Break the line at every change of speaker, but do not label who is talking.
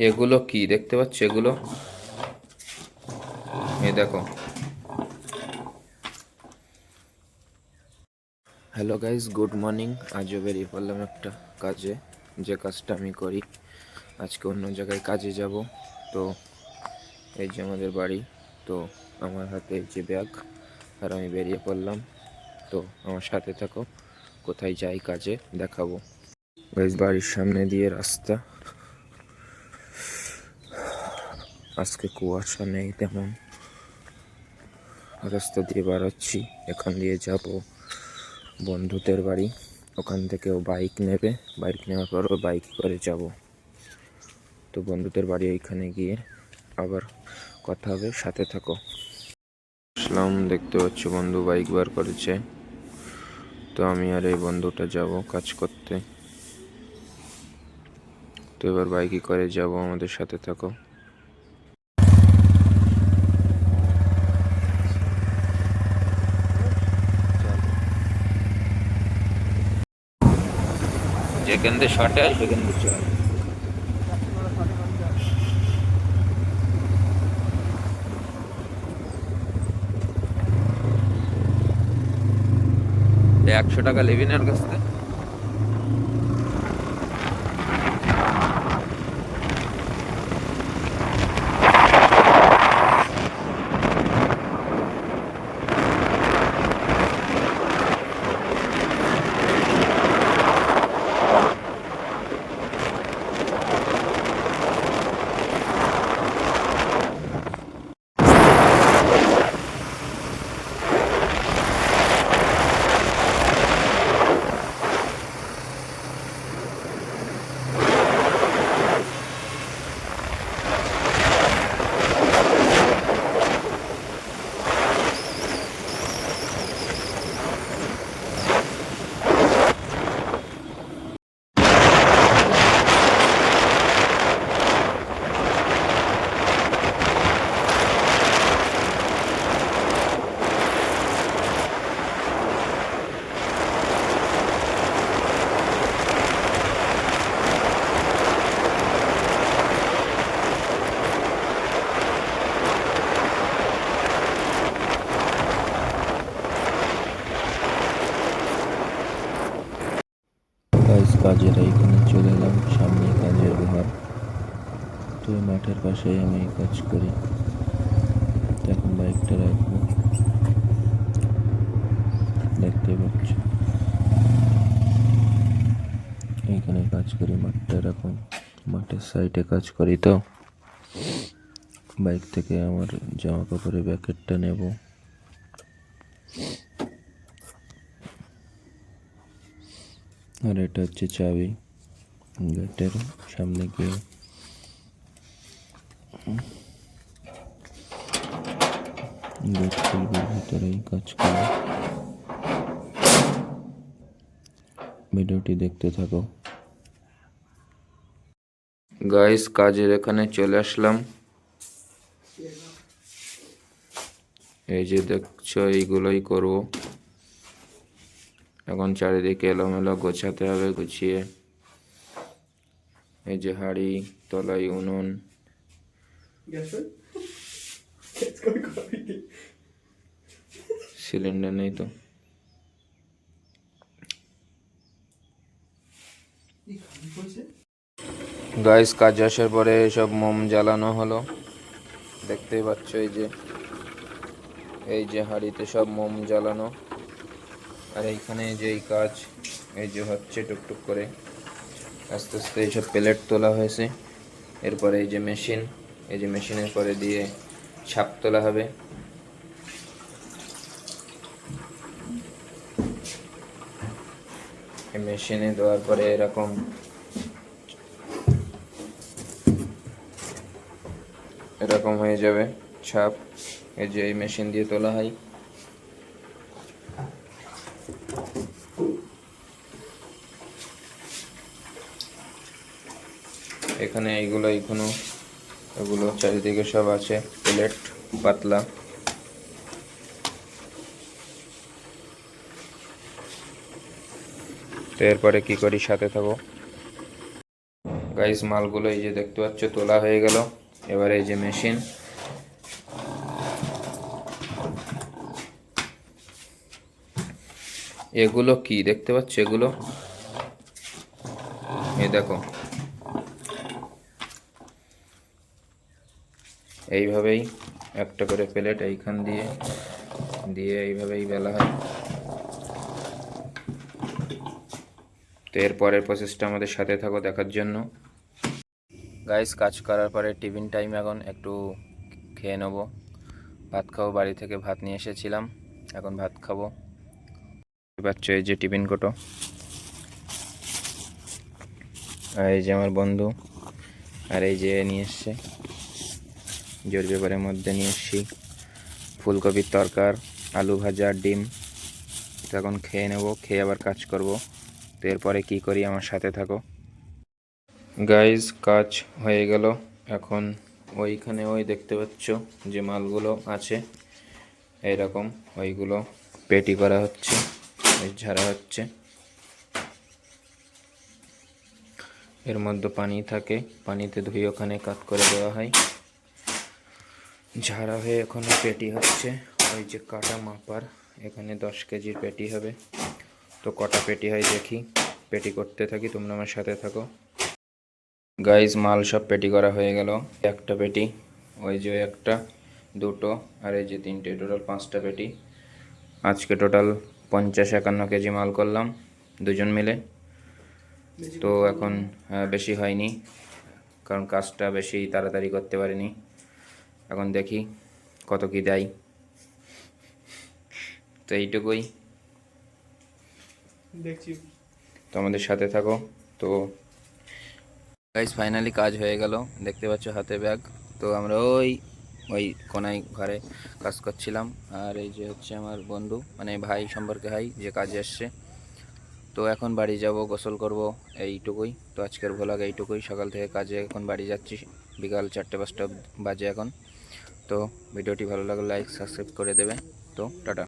এগুলো কি দেখতে পাচ্ছ? এগুলো এই দেখো। Hello guys, good morning. আজও বেরিয়ে পড়লাম একটা কাজে, যে কাজটা আমি করি। আজকে অন্য জায়গায় কাজে যাব। তো এই যে আমাদের বাড়ি। তো আমার হাতে এই যে ব্যাগ, আর আমি বেরিয়ে পড়লাম। তো আমার সাথে থাকো, কোথায় যাই কাজে দেখাবো। গাইস, বাড়ির সামনে দিয়ে রাস্তা। আজকে কুয়াশা নেই তেমন। রাস্তা দিয়ে বাড়াচ্ছি, এখান দিয়ে যাব বন্ধুদের বাড়ি। ওখান থেকেও বাইক নেবে, বাইক নেওয়ার পর বাইক করে যাব। তো বন্ধুদের বাড়ি ওইখানে গিয়ে আবার কথা হবে, সাথে থাকো। আসলাম, দেখতে পাচ্ছ বন্ধু বাইক বার করেছে। তো আমি আর এই বন্ধুটা যাব কাজ করতে। তো এবার বাইকে করে যাব, আমাদের সাথে থাকো। যেখান থেকে শর্টে হয় সেখান থেকে চল। 100 টাকা লেবিনের কাছ থেকে। কাজের এইখানে চলে এলাম, সামনে কাজের ঘর। তো এই মাঠের পাশেই আমি কাজ করি। এখন বাইকটা রাখবো, দেখতে পাচ্ছ এইখানে কাজ করি। মাঠটা এরকম, মাঠের সাইডে কাজ করি। তো বাইক থেকে আমার জামা কাপড়ের প্যাকেটটা নেব। আর এটা হচ্ছে চাবি, গেটের সামনে গিয়ে গেট খুলবে, ভিতরেই কাজ করি। ভিডিওটি দেখতে থাকো। গাইস, কাজের এখানে চলে আসলাম। এই যে দেখছো, এইগুলোই করব এখন। চারিদিকে এলোমেলো গোছাতে হবে, গুছিয়ে। এই যে হাঁড়ি, তলায় উনুন। সিলিন্ডার নেই তো। গাইস, কাজ আসার পরে সব মোম জ্বালানো হলো, দেখতেই পাচ্ছ। এই যে হাঁড়িতে সব মোম জ্বালানো। আর এইখানে যে এই কাজ, এই যে হচ্ছে টুকটুক করে আস্তে আস্তে এইসব প্লেট তোলা হয়েছে। এরপরে এই যে মেশিন, এই যে মেশিনের পরে দিয়ে ছাপ তোলা হবে। এই মেশিনে দেওয়ার পরে এরকম এরকম হয়ে যাবে ছাপ। এই যে এই মেশিন দিয়ে তোলা হয়। এখানে এইগুলো এগুলো চারিদিকে সব আছে, প্লেট পাতলা। তো এরপরে কি করি, সাথে থাকো। গাইস মালগুলো এই যে দেখতে পাচ্ছ তোলা হয়ে গেল। এবারে এই যে মেশিন, এগুলো কি দেখতে পাচ্ছ, এগুলো এই দেখো, এইভাবেই একটা করে প্লেট এইখান দিয়ে দিয়ে এইভাবেই বেলা হয়। তো এর পরের প্রসেসটা আমাদের সাথে থাকো দেখার জন্য। গাইস কাজ করার পরে টিফিন টাইম, এখন একটু খেয়ে নেবো, ভাত খাবো। বাড়ি থেকে ভাত নিয়ে এসেছিলাম, এখন ভাত খাবো। পাচ্ছ এই যে টিফিন কোটো, আর এই যে আমার বন্ধু, আর এই যে নিয়ে এসছে জোর পেপারের মধ্যে নিয়ে এসছি ফুলকপির তরকার, আলু ভাজা, ডিম। তো এখন খেয়ে নেব, খেয়ে আবার কাজ করব। তো এরপরে কি করি আমার সাথে থাকো। গাইজ কাজ হয়ে গেল, এখন ওইখানে ওই দেখতে পাচ্ছ যে মালগুলো আছে এইরকম, ওইগুলো পেটি করা হচ্ছে, ঝাড়া হচ্ছে। এর মধ্যে পানি থাকে, পানিতে ধুয়ে ওখানে কাট করে দেওয়া হয়, ঝাড়া হয়ে ওখানে পেটি হচ্ছে। ওই যে কাটা মাপার, এখানে 10 কেজির পেটি হবে। তো কটা পেটি হয় দেখি, পেটি করতে থাকি, তোমরা আমার সাথে থাকো। গাইজ মাল সব পেটি করা হয়ে গেল। একটা পেটি, ওই যে একটা, দুটো, আর এই যে তিনটে, টোটাল 5টা পেটি। আজকে টোটাল 50-51 কেজি মাল করলাম দুজন মিলে। তো এখন বেশি হয়নি, কারণ কাজটা বেশি তাড়াতাড়ি করতে পারিনি। এখন দেখি কত কি দেয়। তো এইটুকুই, দেখছি, তো আমাদের সাথে থাকো। তো গাইস ফাইনালি কাজ হয়ে গেল, দেখতে পাচ্ছ হাতে ব্যাগ। তো আমরা ওই ওই কোনায় ঘরে কাজ করছিলাম। আর এই যে হচ্ছে আমার বন্ধু, মানে ভাই সম্পর্কে ভাই, যে কাজে আসছে। তো এখন বাড়ি যাব, গোসল করব, এইটুকুই। তো আজকের ভ্লগ এইটুকুই। সকাল থেকে কাজে, এখন বাড়ি যাচ্ছি, বিকাল 4-5টা বাজে এখন। তো ভিডিওটি ভালো লাগলে লাইক সাবস্ক্রাইব করে দেবে। তো টাটা।